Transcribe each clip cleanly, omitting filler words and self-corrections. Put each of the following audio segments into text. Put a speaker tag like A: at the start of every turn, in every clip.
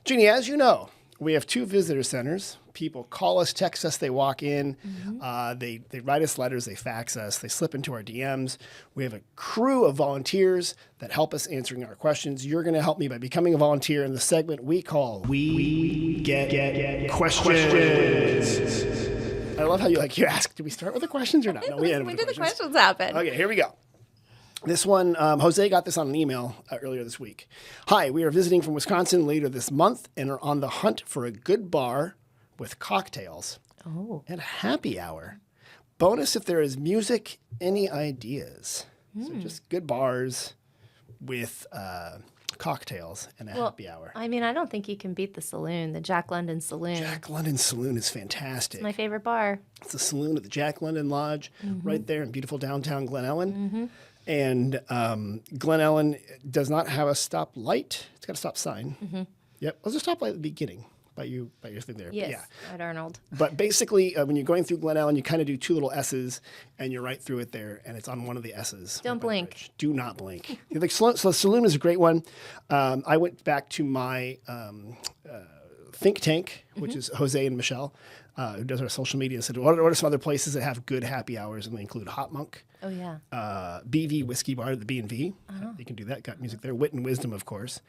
A: Jeannie, as you know, we have 2 visitor centers. People call us, text us, they walk in, they write us letters, they fax us, they slip into our DMs. We have a crew of volunteers that help us answering our questions. You're going to help me by becoming a volunteer in the segment we call We Get Questions. I love how you ask, do we start with the questions or not? No, we end
B: When
A: with
B: did
A: the
B: the
A: questions.
B: questions happen?
A: Okay, here we go. This one, Jose got this on an email earlier this week. Hi, we are visiting from Wisconsin later this month and are on the hunt for a good bar with cocktails and a happy hour. Bonus if there is music, any ideas? So just good bars with cocktails and a happy hour.
B: I mean, I don't think you can beat the saloon, the Jack London Saloon.
A: Jack London Saloon is fantastic.
B: It's my favorite bar.
A: It's the saloon at the Jack London Lodge right there in beautiful downtown Glen Ellen. And Glen Ellen does not have a stop light. It's got a stop sign. Yep. There's a stop light at the beginning by your thing there.
B: Yes,
A: Yeah.
B: at Arnold.
A: But basically, when you're going through Glen Ellen, you kind of do 2 little S's, and you're right through it there, and it's on one of the S's.
B: Don't
A: right by the
B: blink.
A: bridge. Do not blink. So the saloon is a great one. I went back to my think tank, which is Jose and Michelle, who does our social media, and said, what are some other places that have good happy hours? And they include Hot Monk,
B: Oh, yeah.
A: BV Whiskey Bar, the B&V. You can do that. Got music there. Wit and Wisdom, of course.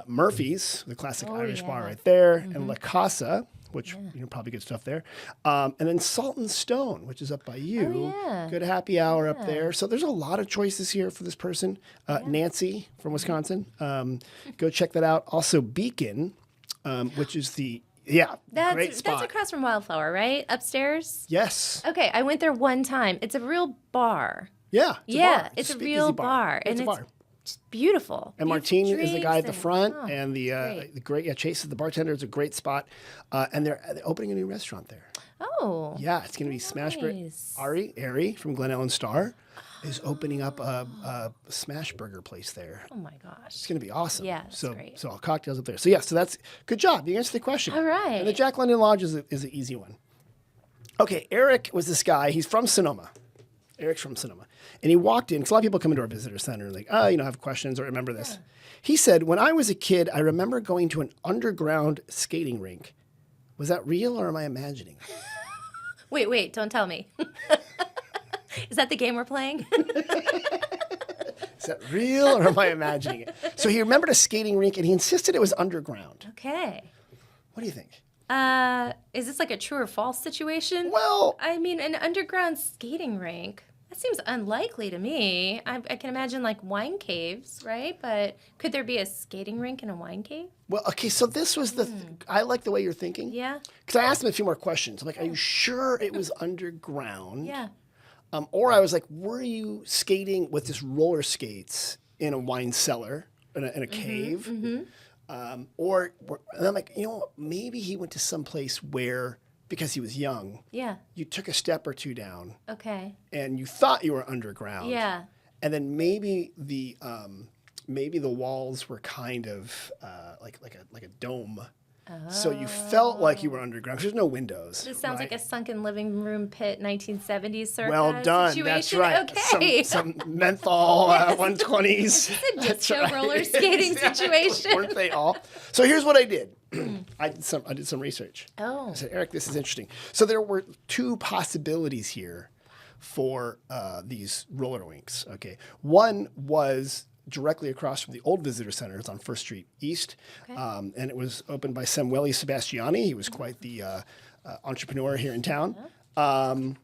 A: Murphy's, the classic Irish bar right there. And La Casa, which probably good stuff there. And then Salt and Stone, which is up by you.
B: Oh, yeah.
A: Good happy hour up there. So there's a lot of choices here for this person. Nancy from Wisconsin. Go check that out. Also Beacon, which is the great spot.
B: That's across from Wildflower, right? Upstairs?
A: Yes.
B: Okay, I went there one time. It's a real bar.
A: Yeah. It's a bar.
B: It's a
A: speakeasy
B: real bar.
A: It's
B: and
A: a bar.
B: it's beautiful.
A: And
B: Beautiful
A: Martine is the guy at the
B: drinks
A: front,
B: and-
A: and the great Chase is the bartender. It's a great spot, and they're opening a new restaurant there.
B: Oh.
A: Yeah, it's going to be Smashburger.
B: Nice.
A: Ari from Glen Ellen Star is opening up a smash burger place there.
B: Oh, my gosh.
A: It's going to be awesome.
B: Yeah, that's
A: so
B: great.
A: so cocktails up there. So yeah, so that's good job. You answered the question.
B: All right.
A: And the Jack London Lodge is an easy one. Okay, Eric was this guy. He's from Sonoma. Eric's from Sonoma. And he walked in, because a lot of people come into our visitor center and like, have questions or remember this. He said, when I was a kid, I remember going to an underground skating rink. Was that real or am I imagining?
B: Wait, don't tell me. Is that the game we're playing?
A: Is that real or am I imagining it? So he remembered a skating rink and he insisted it was underground.
B: Okay.
A: What do you think?
B: Is this like a true or false situation?
A: Well,
B: I mean, an underground skating rink. That seems unlikely to me. I can imagine like wine caves, right? But could there be a skating rink in a wine cave?
A: well, okay, so this was I like the way you're thinking.
B: Yeah.
A: Because I asked him a few more questions. I'm like, are you sure it was underground?
B: Yeah.
A: Or I was like, were you skating with just roller skates in a wine cellar, in a cave? And I'm like, maybe he went to some place where, because he was young,
B: Yeah.
A: you took a step or 2 down
B: Okay.
A: and you thought you were underground.
B: Yeah.
A: And then maybe the walls were kind of like a dome. So you felt like you were underground. 'Cause there's no windows.
B: This sounds
A: right?
B: like a sunken living room pit 1970s circa
A: Well done.
B: situation.
A: That's right.
B: Okay.
A: Some menthol 120s.
B: Disco roller skating situation.
A: Weren't they all? So here's what I did. I did some research.
B: Oh.
A: I said, Eric, this is interesting. So there were 2 possibilities here for these roller rinks. Okay, one was directly across from the old visitor center. It's on First Street East, and it was opened by Samuele Sebastiani. He was quite the entrepreneur here in town. And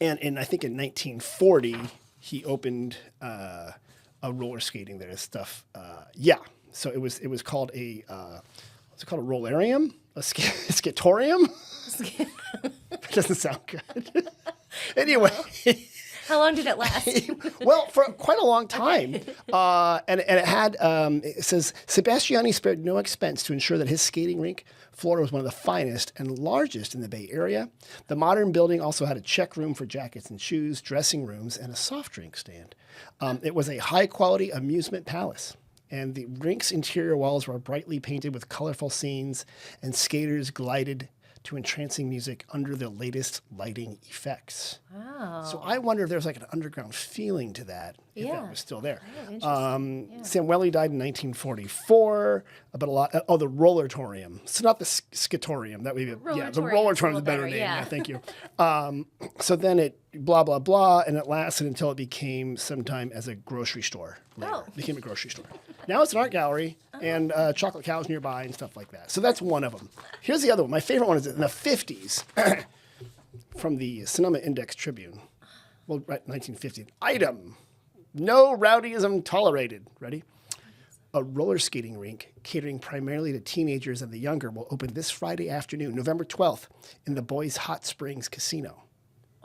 A: I think in 1940 he opened a roller skating there and stuff. So it was called what's it called, a rollarium? A skatorium? It doesn't sound good. Anyway.
B: How long did it last?
A: Well, for quite a long time. And it had, it says, Sebastiani spared no expense to ensure that his skating rink floor was one of the finest and largest in the Bay Area. The modern building also had a check room for jackets and shoes, dressing rooms, and a soft drink stand. It was a high-quality amusement palace. And the rink's interior walls were brightly painted with colorful scenes, and skaters glided to entrancing music under the latest lighting effects.
B: Wow.
A: So I wonder if there's like an underground feeling to that. if
B: Yeah.
A: that was still there.
B: Oh, interesting.
A: Samueli died in 1944, but a lot, the Rollertorium. So not the Skatorium, that would be, the
B: Rollertorium's a
A: Rollertorium is
B: little
A: a better
B: better,
A: name.
B: yeah.
A: Yeah, thank you. So then it, blah, blah, blah, and it lasted until it became sometime as a grocery store later.
B: Oh.
A: It became a grocery store. Now it's an art gallery and chocolate cows nearby and stuff like that. So that's one of them. Here's the other one. My favorite one is in the 50s from the Sonoma Index Tribune. Well, right, 1950. Item. No rowdyism tolerated. Ready? A roller skating rink catering primarily to teenagers and the younger will open this Friday afternoon, November 12th, in the Boys Hot Springs Casino.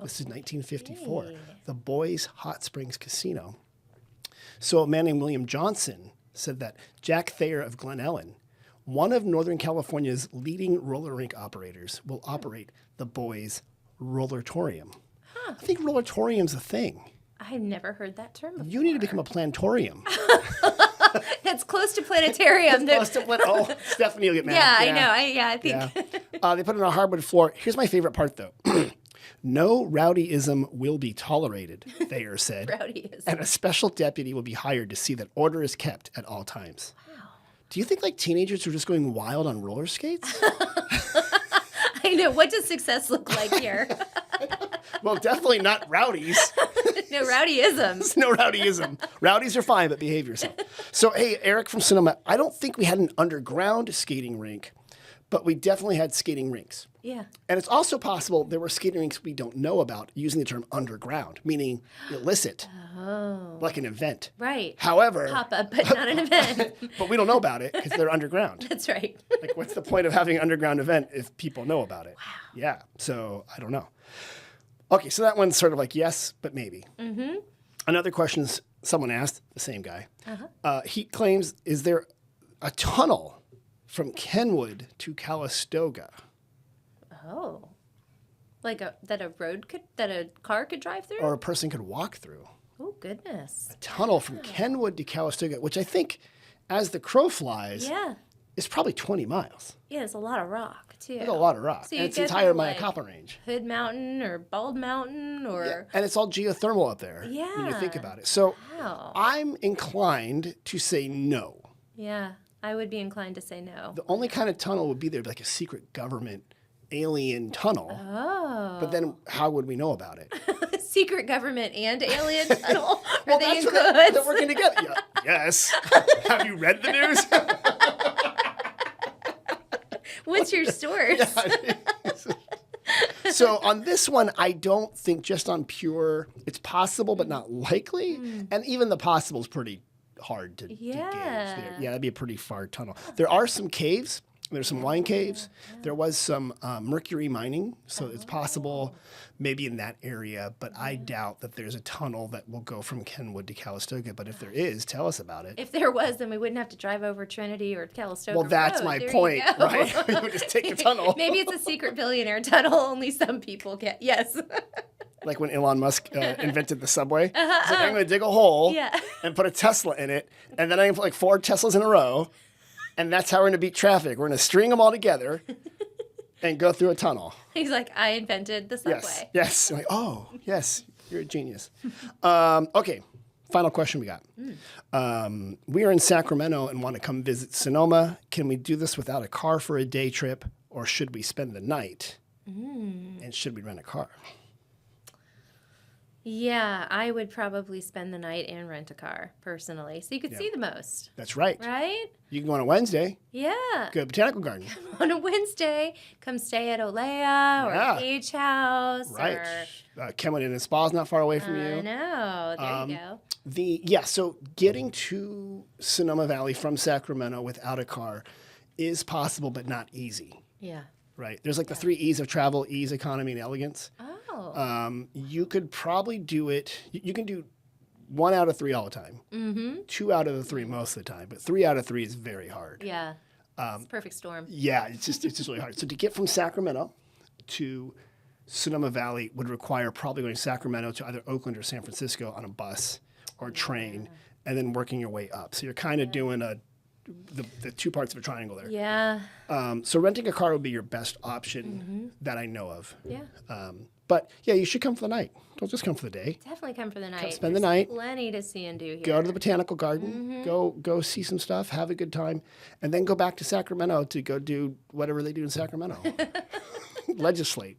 A: This is 1954. The Boys Hot Springs Casino. So a man named William Johnson said that Jack Thayer of Glen Ellen, one of Northern California's leading roller rink operators, will operate the Boys Rollertorium. I think Rollertorium's a thing.
B: I've never heard that term before.
A: You need to become a plantorium.
B: That's close to planetarium.
A: Oh, Stephanie will get mad.
B: Yeah, I know. I think.
A: Yeah. They put it on a hardwood floor. Here's my favorite part, though. No rowdyism will be tolerated, Thayer said.
B: Rowdyism.
A: And a special deputy will be hired to see that order is kept at all times.
B: Wow.
A: Do you think like teenagers are just going wild on roller skates?
B: I know. What does success look like here?
A: Well, definitely not rowdies.
B: No rowdyisms.
A: No rowdyism. Rowdies are fine, but behave yourself. So, hey, Eric from Sonoma, I don't think we had an underground skating rink, but we definitely had skating rinks.
B: Yeah.
A: And it's also possible there were skating rinks we don't know about using the term underground, meaning illicit, like an event.
B: Right.
A: However,
B: Pop up, but not an event.
A: but we don't know about it because they're underground.
B: That's right.
A: Like, what's the point of having an underground event if people know about it? Wow. Yeah. So I don't know. Okay, so that one's sort of like yes, but maybe. Mm-hmm. Another question someone asked, the same guy. He claims, is there a tunnel from Kenwood to Calistoga?
B: Oh. Like that a car could drive through?
A: Or a person could walk through?
B: Oh, goodness.
A: A tunnel from Kenwood to Calistoga, which I think, as the crow flies,
B: Yeah.
A: is probably 20 miles.
B: Yeah, it's a lot of rock, too.
A: That's a lot of rock.
B: So
A: And
B: you
A: it's
B: go
A: entire
B: through, like,
A: Mayacapa Range.
B: Hood Mountain or Bald Mountain or...
A: Yeah. And it's all geothermal up there when you think
B: Yeah.
A: about it. So
B: Wow.
A: I'm inclined to say no.
B: Yeah, I would be inclined to say no.
A: The only kind of tunnel would be there, like a secret government alien tunnel.
B: Oh.
A: But then how would we know about it?
B: Secret government and alien tunnel?
A: Well,
B: Are they in
A: that's
B: cahoots?
A: what they're working together. Yeah. Yes. Have you read the news?
B: What's your source?
A: So on this one, I don't think just on pure, it's possible, but not likely. And even the possible is pretty hard to gauge.
B: Yeah.
A: Yeah, that'd be a pretty far tunnel. There are some caves. There's some wine caves. There was some mercury mining, so it's possible maybe in that area, but I doubt that there's a tunnel that will go from Kenwood to Calistoga. But if there is, tell us about it.
B: If there was, then we wouldn't have to drive over Trinity or Calistoga
A: Well, that's
B: Road.
A: my
B: There you
A: point,
B: go.
A: right? We would just take the tunnel.
B: Maybe it's a secret billionaire tunnel. Only some people get. Yes.
A: Like when Elon Musk invented the subway. He's like, I'm going to dig a hole
B: Yeah.
A: and put a Tesla in it, and then I'm going to put like 4 Teslas in a row, and that's how we're going to beat traffic. We're going to string them all together and go through a tunnel.
B: He's like, I invented the subway.
A: Yes, yes. I'm like, oh, yes, you're a genius. Okay, final question we got. We are in Sacramento and want to come visit Sonoma. Can we do this without a car for a day trip, or should we spend the night? And should we rent a car?
B: Yeah, I would probably spend the night and rent a car, personally, so you could see the most.
A: That's right.
B: Right?
A: You can go on a Wednesday,
B: Yeah.
A: go to Botanical Garden.
B: On a Wednesday, come stay at Olea or
A: Yeah.
B: Beach House.
A: Right.
B: Or,
A: Kenwood Inn and Spa is not far away from
B: I
A: you.
B: know. There you go.
A: So getting to Sonoma Valley from Sacramento without a car is possible, but not easy.
B: Yeah.
A: Right. There's like the 3 E's of travel: ease, economy, and elegance.
B: Oh.
A: You could probably do it. You can do 1 out of 3 all the time. 2 out of the 3 most of the time, but 3 out of 3 is very hard.
B: Yeah. It's a perfect storm.
A: Yeah, it's just really hard. So to get from Sacramento to Sonoma Valley would require probably going to Sacramento to either Oakland or San Francisco on a bus or train, and then working your way up. So you're kind of doing the 2 parts of a triangle there.
B: Yeah.
A: So renting a car would be your best option that I know of.
B: Yeah.
A: But yeah, you should come for the night. Don't just come for the day.
B: Definitely come for the night.
A: spend the
B: There's
A: night.
B: Plenty to see and do here.
A: Go to the botanical garden. Go see some stuff. Have a good time, and then go back to Sacramento to go do whatever they do in Sacramento. Legislate.